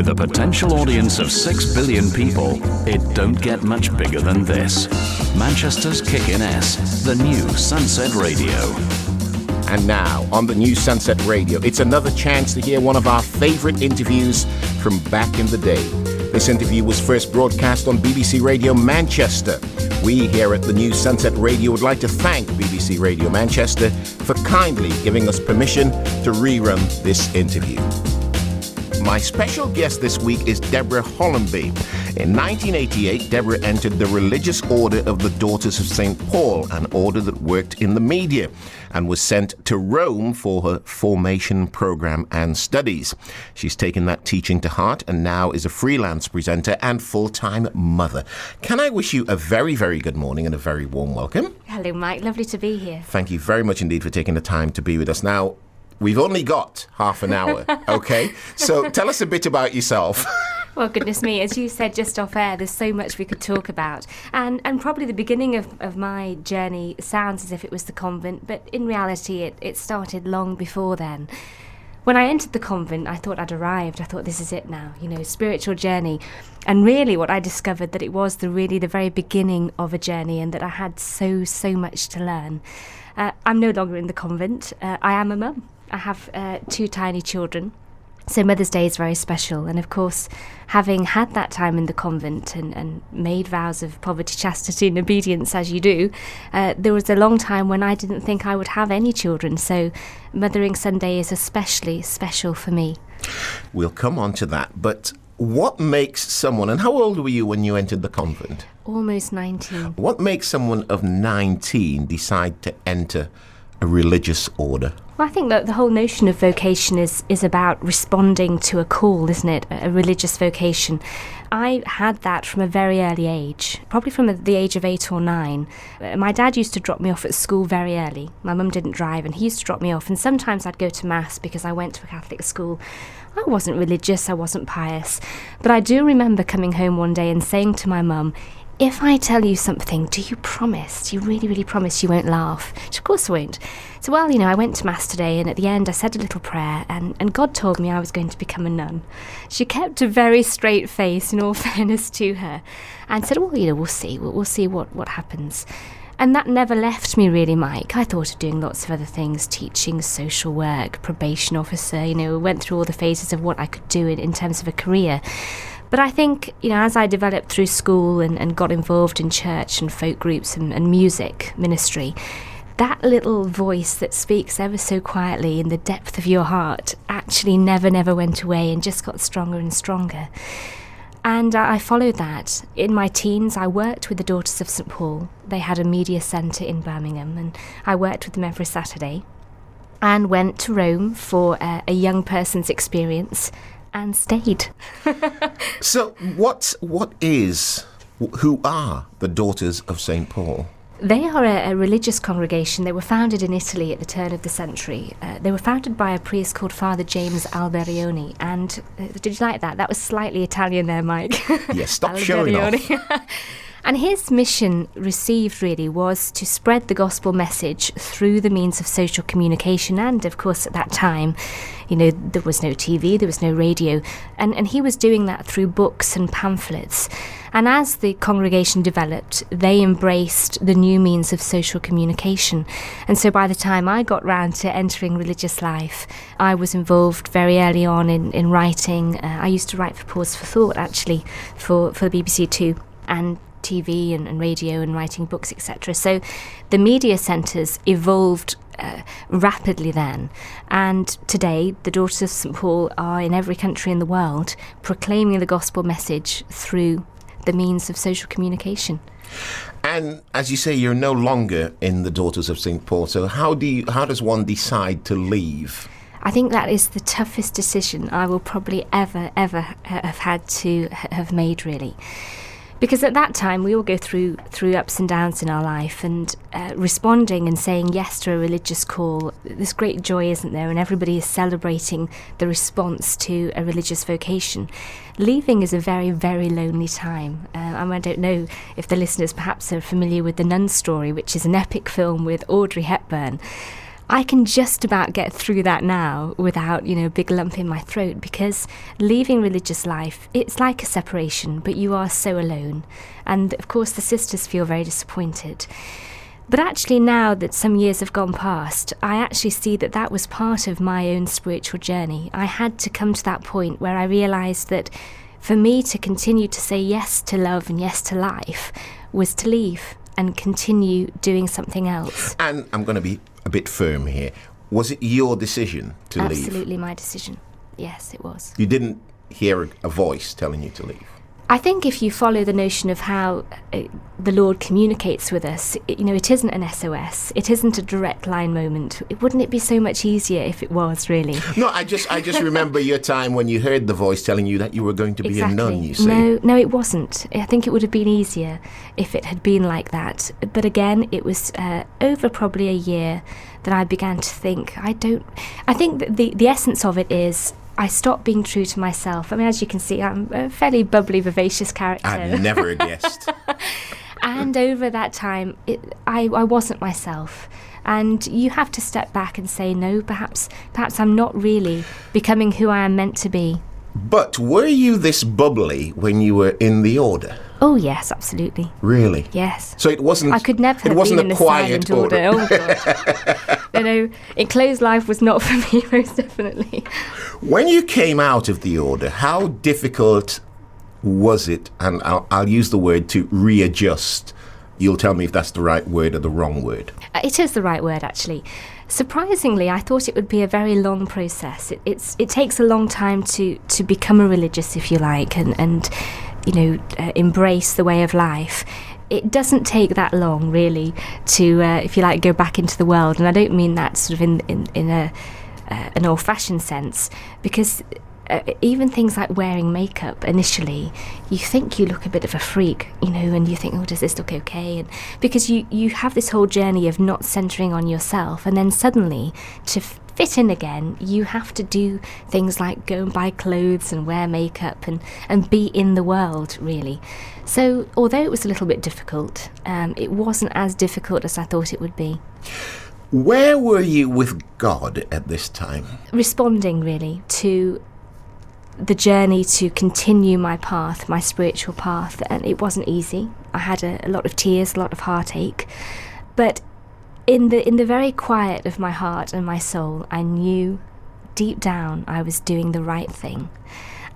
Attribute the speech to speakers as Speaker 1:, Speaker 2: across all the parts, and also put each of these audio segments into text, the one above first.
Speaker 1: With a potential audience of 6 billion people, it don't get much bigger than this. Manchester's Kickin' S, the new Sunset Radio.
Speaker 2: And now, on the new Sunset Radio, it's another chance to hear one of our favourite interviews from back in the day. This interview was first broadcast on BBC Radio Manchester. We here at the new Sunset Radio would like to thank BBC Radio Manchester for kindly giving us permission to rerun this interview. My special guest this week is Deborah Hollamby. In 1988, Deborah entered the Religious Order of the Daughters of St. Paul, an order that worked in the media, and was sent to Rome for her formation program and studies. She's taken that teaching to heart and now is a freelance presenter and full-time mother. Can I wish you a very, very good morning and a very warm welcome?
Speaker 3: Hello, Mike. Lovely to be here.
Speaker 2: Thank you very much indeed for taking the time to be with us. Now, we've only got half an hour, okay? So tell us a bit about yourself.
Speaker 3: Well, goodness me, as you said just off air, there's so much we could talk about. And probably the beginning of my journey sounds as if it was the convent, but in reality it started long before then. When I entered the convent, I thought I'd arrived. I thought, this is it now, spiritual journey. And really what I discovered that it was the very beginning of a journey, and that I had so much to learn. I'm no longer in the convent. I am a mum. I have 2 tiny children. So Mother's Day is very special, and of course, having had that time in the convent and made vows of poverty, chastity and obedience, as you do, there was a long time when I didn't think I would have any children, so Mothering Sunday is especially special for me.
Speaker 2: We'll come on to that, but what makes someone, and how old were you when you entered the convent?
Speaker 3: Almost 19.
Speaker 2: What makes someone of 19 decide to enter a religious order?
Speaker 3: Well, I think that the whole notion of vocation is about responding to a call, isn't it? A religious vocation. I had that from a very early age, probably from the age of 8 or 9. My dad used to drop me off at school very early. My mum didn't drive, and he used to drop me off, and sometimes I'd go to Mass because I went to a Catholic school. I wasn't religious, I wasn't pious, but I do remember coming home one day and saying to my mum, if I tell you something, do you promise? Do you really promise you won't laugh? Which of course I won't. So, I went to Mass today, and at the end I said a little prayer, and God told me I was going to become a nun. She kept a very straight face, in all fairness to her, and said, we'll see. We'll see what happens. And that never left me really, Mike. I thought of doing lots of other things, teaching, social work, probation officer, went through all the phases of what I could do in terms of a career. But I think, as I developed through school and got involved in church and folk groups and music ministry, that little voice that speaks ever so quietly in the depth of your heart actually never went away and just got stronger and stronger. And I followed that. In my teens, I worked with the Daughters of St. Paul. They had a media centre in Birmingham, and I worked with them every Saturday and went to Rome for a young person's experience and stayed.
Speaker 2: So who are the Daughters of St. Paul?
Speaker 3: They are a religious congregation. They were founded in Italy at the turn of the century. They were founded by a priest called Father James Alberioni. And did you like that? That was slightly Italian there, Mike.
Speaker 2: Yes, stop showing off.
Speaker 3: And his mission received really was to spread the gospel message through the means of social communication. And of course, at that time, there was no TV, there was no radio. And he was doing that through books and pamphlets. And as the congregation developed, they embraced the new means of social communication. And so by the time I got round to entering religious life, I was involved very early on in writing. I used to write for Pause for Thought, actually, for the BBC Two, and TV and radio and writing books, etc. So the media centres evolved rapidly then, and today the Daughters of St. Paul are in every country in the world proclaiming the gospel message through the means of social communication.
Speaker 2: And as you say, you're no longer in the Daughters of St. Paul, so how does one decide to leave?
Speaker 3: I think that is the toughest decision I will probably ever have had to have made, really. Because at that time, we all go through ups and downs in our life, and responding and saying yes to a religious call, there's great joy, isn't there? And everybody is celebrating the response to a religious vocation. Leaving is a very, very lonely time. I don't know if the listeners perhaps are familiar with The Nun Story, which is an epic film with Audrey Hepburn. I can just about get through that now without, a big lump in my throat, because leaving religious life, it's like a separation, but you are so alone. And of course the sisters feel very disappointed. But actually now that some years have gone past, I actually see that that was part of my own spiritual journey. I had to come to that point where I realised that for me to continue to say yes to love and yes to life was to leave and continue doing something else.
Speaker 2: And I'm going to be a bit firm here. Was it your decision to leave?
Speaker 3: Absolutely my decision. Yes, it was.
Speaker 2: You didn't hear a voice telling you to leave?
Speaker 3: I think if you follow the notion of how the Lord communicates with us, it isn't an SOS. It isn't a direct line moment. Wouldn't it be so much easier if it was, really?
Speaker 2: No, I just remember your time when you heard the voice telling you that you were going to be a nun, you see.
Speaker 3: No, it wasn't. I think it would have been easier if it had been like that. But again, it was over probably a year that I began to think, I think that the essence of it is, I stopped being true to myself. I mean, as you can see, I'm a fairly bubbly, vivacious character.
Speaker 2: I'd never guessed.
Speaker 3: And over that time, I wasn't myself. And you have to step back and say, no, perhaps I'm not really becoming who I am meant to be.
Speaker 2: But were you this bubbly when you were in the order?
Speaker 3: Oh, yes, absolutely.
Speaker 2: Really?
Speaker 3: Yes.
Speaker 2: So it wasn't.
Speaker 3: I could never have been in a silent order. Oh, God. Enclosed life was not for me, most definitely.
Speaker 2: When you came out of the order, how difficult was it? And I'll use the word to readjust. You'll tell me if that's the right word or the wrong word.
Speaker 3: It is the right word, actually. Surprisingly, I thought it would be a very long process. It takes a long time to become a religious, if you like, and embrace the way of life. It doesn't take that long, really, to, if you like, go back into the world. And I don't mean that sort of in an old-fashioned sense, because even things like wearing makeup, initially, you think you look a bit of a freak, and you think, oh, does this look okay? And because you have this whole journey of not centering on yourself, and then suddenly, to fit in again, you have to do things like go and buy clothes and wear makeup and be in the world, really. So, although it was a little bit difficult, it wasn't as difficult as I thought it would be.
Speaker 2: Where were you with God at this time?
Speaker 3: Responding, really, to the journey to continue my path, my spiritual path, and it wasn't easy. I had a lot of tears, a lot of heartache, but in the very quiet of my heart and my soul, I knew deep down I was doing the right thing.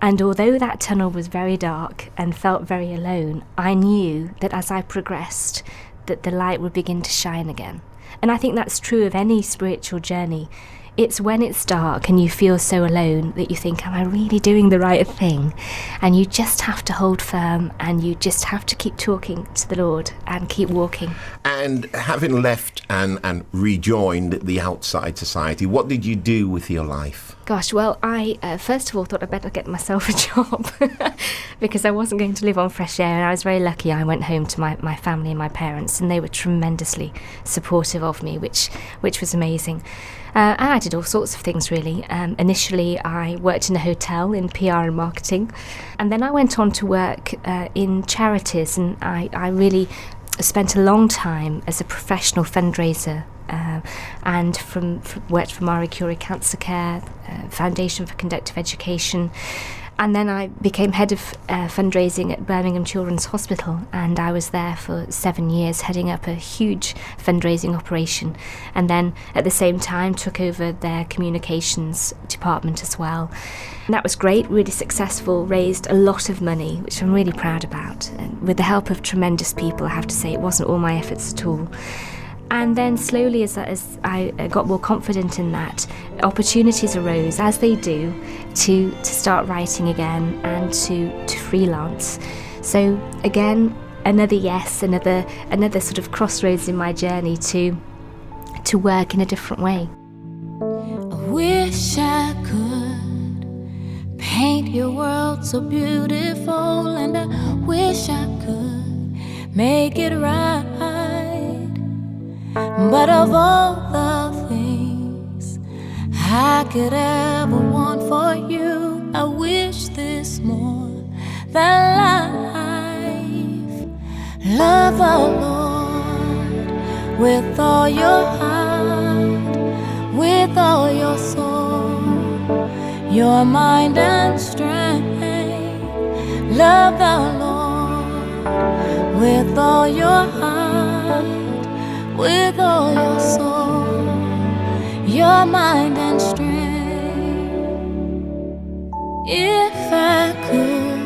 Speaker 3: And although that tunnel was very dark and felt very alone, I knew that as I progressed, that the light would begin to shine again. And I think that's true of any spiritual journey. It's when it's dark and you feel so alone that you think, am I really doing the right thing? And you just have to hold firm, and you just have to keep talking to the Lord and keep walking.
Speaker 2: And having left and rejoined the outside society, what did you do with your life?
Speaker 3: Gosh, well, I first of all thought I'd better get myself a job because I wasn't going to live on fresh air, and I was very lucky. I went home to my family and my parents, and they were tremendously supportive of me, which was amazing. And I did all sorts of things, really. Initially, I worked in a hotel in PR and marketing, and then I went on to work in charities, and I really spent a long time as a professional fundraiser, and worked for Marie Curie Cancer Care, Foundation for Conductive Education. And then I became head of fundraising at Birmingham Children's Hospital, and I was there for 7 years heading up a huge fundraising operation, and then at the same time took over their communications department as well. And that was great, really successful, raised a lot of money, which I'm really proud about. And with the help of tremendous people, I have to say, it wasn't all my efforts at all. And then slowly, as I got more confident in that, opportunities arose, as they do, to start writing again and to freelance. So again, another yes, another sort of crossroads in my journey to work in a different way.
Speaker 4: I wish I could paint your world so beautiful, and I wish I could make it right. But of all the things I could ever want for you, I wish this more than life. Love the Lord with all your heart, with all your soul, your mind and strength. Love the Lord with all your heart, with all your soul, your mind and strength. If I could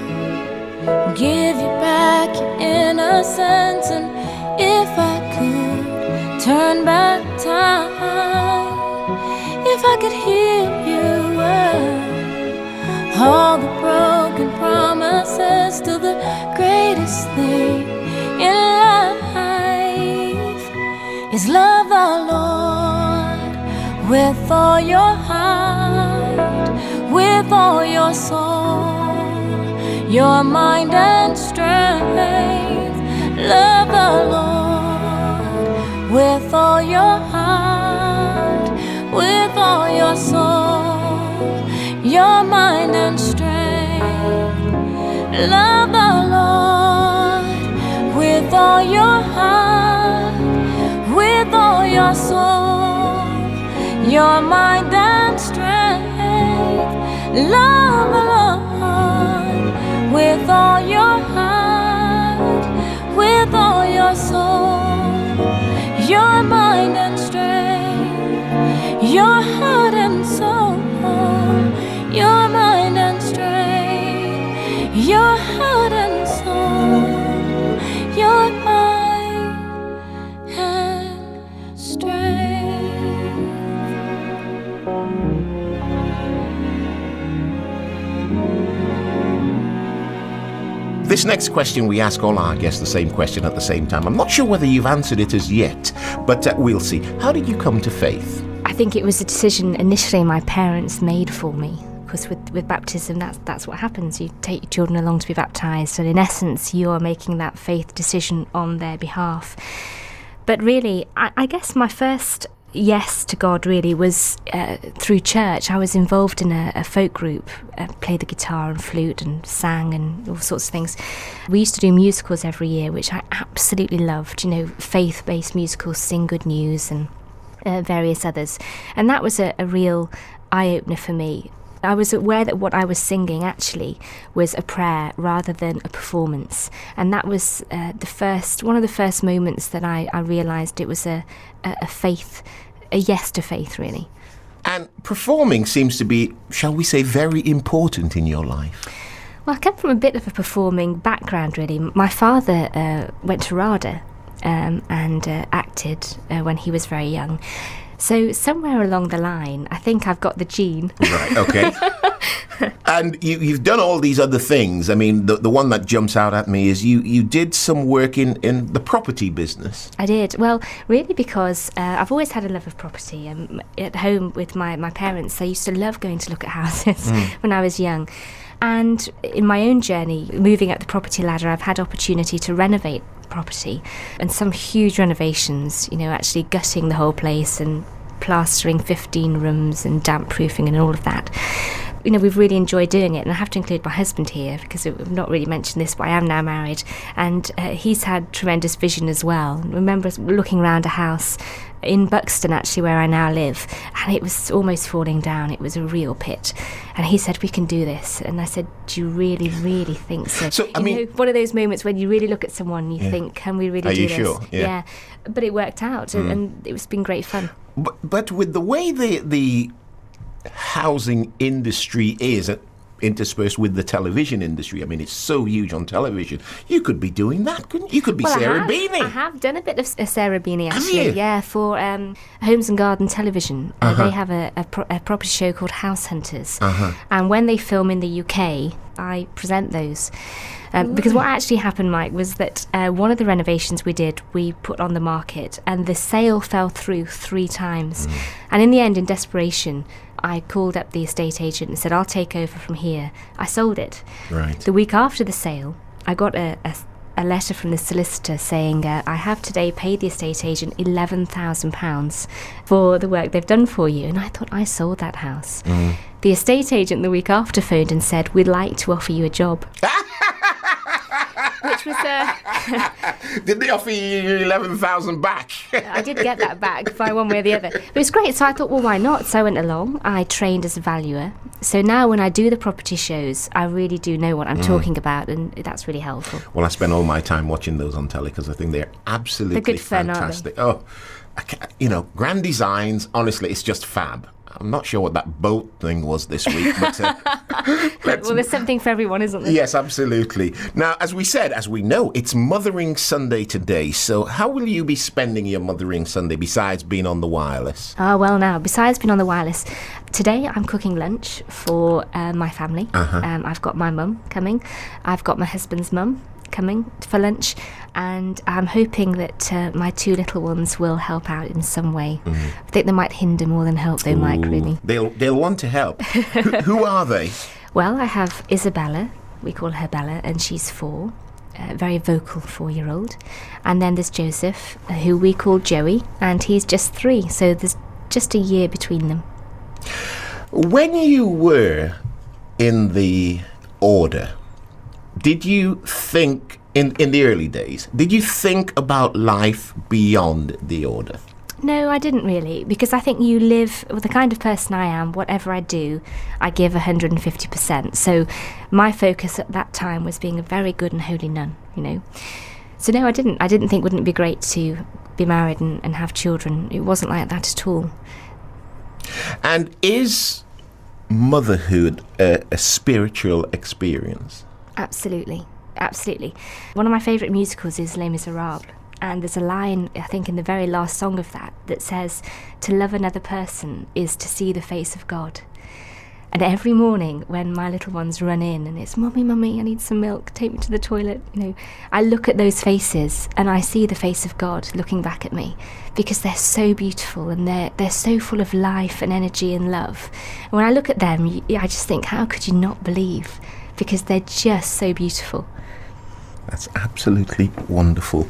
Speaker 4: give you back your innocence, and if I could turn back time, if I could heal you well, all the broken promises to the greatest thing in life is love the Lord with all your heart, with all your soul, your mind and strength. Love the Lord with all your heart, with all your soul, your mind and strength. Love the Lord with all your heart, with all your soul, your mind and strength. Love the Lord with all your heart, with all your soul, your mind and strength, your heart and soul, your mind and strength, your heart and soul, your mind and strength.
Speaker 2: This next question, we ask all our guests the same question at the same time. I'm not sure whether you've answered it as yet, but we'll see. How did you come to faith?
Speaker 3: I think it was a decision initially my parents made for me. Because with baptism, that's what happens. You take your children along to be baptised, and in essence, you are making that faith decision on their behalf. But really, I guess my first yes to God really was through church. I was involved in a folk group, played the guitar and flute and sang and all sorts of things. We used to do musicals every year, which I absolutely loved, faith-based musicals, Sing Good News and various others. And that was a real eye-opener for me. I was aware that what I was singing actually was a prayer rather than a performance, and that was one of the first moments that I realised it was a faith, a yes to faith, really.
Speaker 2: And performing seems to be, shall we say, very important in your life.
Speaker 3: Well, I come from a bit of a performing background, really. My father went to RADA and acted when he was very young. So somewhere along the line, I think I've got the gene.
Speaker 2: Right, okay. And you've done all these other things. I mean, the one that jumps out at me is you did some work in the property business.
Speaker 3: I did. Well, really because I've always had a love of property. At home with my parents, I used to love going to look at houses when I was young. And in my own journey, moving up the property ladder, I've had opportunity to renovate property, and some huge renovations, actually gutting the whole place and plastering 15 rooms and damp proofing and all of that. We've really enjoyed doing it, and I have to include my husband here because I've not really mentioned this, but I am now married, and he's had tremendous vision as well. I remember looking around a house in Buxton, actually, where I now live, and it was almost falling down. It was a real pit. And he said, "We can do this." And I said, "Do you really, really think so?"
Speaker 2: So, I mean,
Speaker 3: one of those moments when you really look at someone and you think, "Can we really do this?"
Speaker 2: Are you sure?
Speaker 3: Yeah. But it worked out, and it's been great fun.
Speaker 2: But with the way the housing industry is, interspersed with the television industry. I mean, it's so huge on television. You could be doing that, couldn't you? You could be Sarah Beanie.
Speaker 3: I have done a bit of Sarah Beanie, actually.
Speaker 2: Have you?
Speaker 3: Yeah, for Homes and Garden Television. They have a property show called House Hunters. And when they film in the UK, I present those. Because what actually happened, Mike, was that one of the renovations we did, we put on the market, and the sale fell through 3 times. And in the end, in desperation, I called up the estate agent and said, "I'll take over from here." I sold it.
Speaker 2: Right.
Speaker 3: The week after the sale, I got a letter from the solicitor saying, "I have today paid the estate agent £11,000 for the work they've done for you." And I thought, I sold that house. The estate agent the week after phoned and said, "We'd like to offer you a job." which was...
Speaker 2: Did they offer you 11,000 back?
Speaker 3: I did get that back by one way or the other. But it was great, so I thought, well, why not? So I went along. I trained as a valuer. So now when I do the property shows, I really do know what I'm talking about, and that's really helpful.
Speaker 2: Well, I spend all my time watching those on telly because I think they're absolutely
Speaker 3: They're good fun,
Speaker 2: fantastic. Oh, grand designs, honestly, it's just fab. I'm not sure what that boat thing was this week, but
Speaker 3: well, there's something for everyone, isn't there?
Speaker 2: Yes, absolutely. Now, as we know, it's Mothering Sunday today. So how will you be spending your Mothering Sunday besides being on the wireless?
Speaker 3: Oh, well, now, besides being on the wireless, today I'm cooking lunch for my family. I've got my mum coming. I've got my husband's mum coming for lunch, and I'm hoping that my two little ones will help out in some way. I think they might hinder more than help, though, Mike, really.
Speaker 2: They'll want to help. Who are they?
Speaker 3: Well, I have Isabella, we call her Bella, and she's 4, a very vocal 4-year-old. And then there's Joseph, who we call Joey, and he's just 3, so there's just a year between them.
Speaker 2: When you were in the order, did you think, in the early days, did you think about life beyond the order?
Speaker 3: No, I didn't really, because I think you live with the kind of person I am. Whatever I do, I give 150%. So my focus at that time was being a very good and holy nun, So no, I didn't think, wouldn't it be great to be married and have children? It wasn't like that at all.
Speaker 2: And is motherhood a spiritual experience?
Speaker 3: Absolutely. One of my favourite musicals is Les Miserables, and there's a line, I think, in the very last song of that says, to love another person is to see the face of God. And every morning when my little ones run in and it's, Mummy, I need some milk, take me to the toilet, I look at those faces and I see the face of God looking back at me, because they're so beautiful and they're so full of life and energy and love. And when I look at them, I just think, how could you not believe? Because they're just so beautiful.
Speaker 2: That's absolutely wonderful.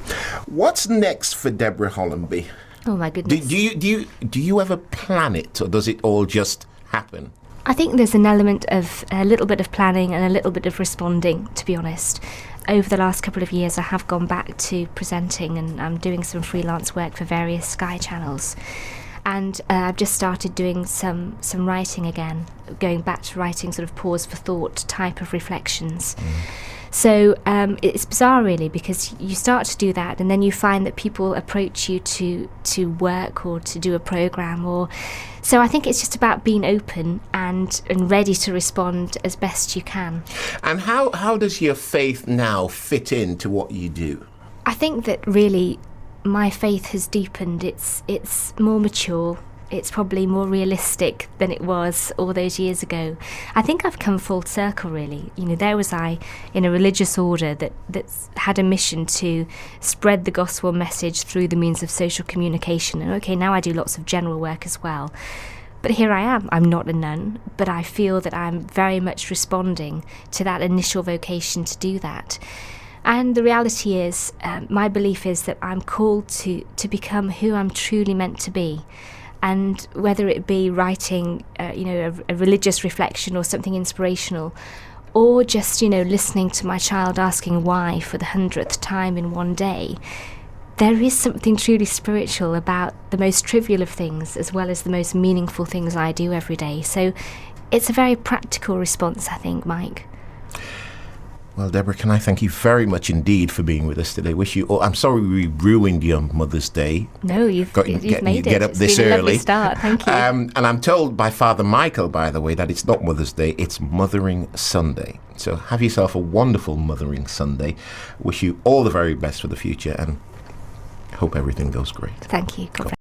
Speaker 2: What's next for Deborah Hollamby?
Speaker 3: Oh my goodness.
Speaker 2: Do you ever plan it, or does it all just happen?
Speaker 3: I think there's an element of a little bit of planning and a little bit of responding, to be honest. Over the last couple of years, I have gone back to presenting, and I'm doing some freelance work for various Sky channels. And I've just started doing some writing again, going back to writing sort of pause for thought type of reflections. So it's bizarre, really, because you start to do that and then you find that people approach you to work or to do a programme. So I think it's just about being open and ready to respond as best you can.
Speaker 2: And how does your faith now fit into what you do?
Speaker 3: I think that really my faith has deepened. It's more mature. It's probably more realistic than it was all those years ago. I think I've come full circle, really. There was I in a religious order that had a mission to spread the gospel message through the means of social communication. And okay, now I do lots of general work as well. But here I am. I'm not a nun, but I feel that I'm very much responding to that initial vocation to do that. And the reality is, my belief is that I'm called to become who I'm truly meant to be. And whether it be writing, a religious reflection or something inspirational, or just, listening to my child asking why for the 100th time in one day, there is something truly spiritual about the most trivial of things as well as the most meaningful things I do every day. So it's a very practical response, I think, Mike.
Speaker 2: Well, Deborah, can I thank you very much indeed for being with us today. Wish you all. I'm sorry we ruined your Mother's Day.
Speaker 3: No, you've made it.
Speaker 2: Get up this
Speaker 3: been
Speaker 2: early.
Speaker 3: A lovely start. Thank you.
Speaker 2: And I'm told by Father Michael, by the way, that it's not Mother's Day, it's Mothering Sunday. So have yourself a wonderful Mothering Sunday. Wish you all the very best for the future and hope everything goes great.
Speaker 3: Thank you. God bless.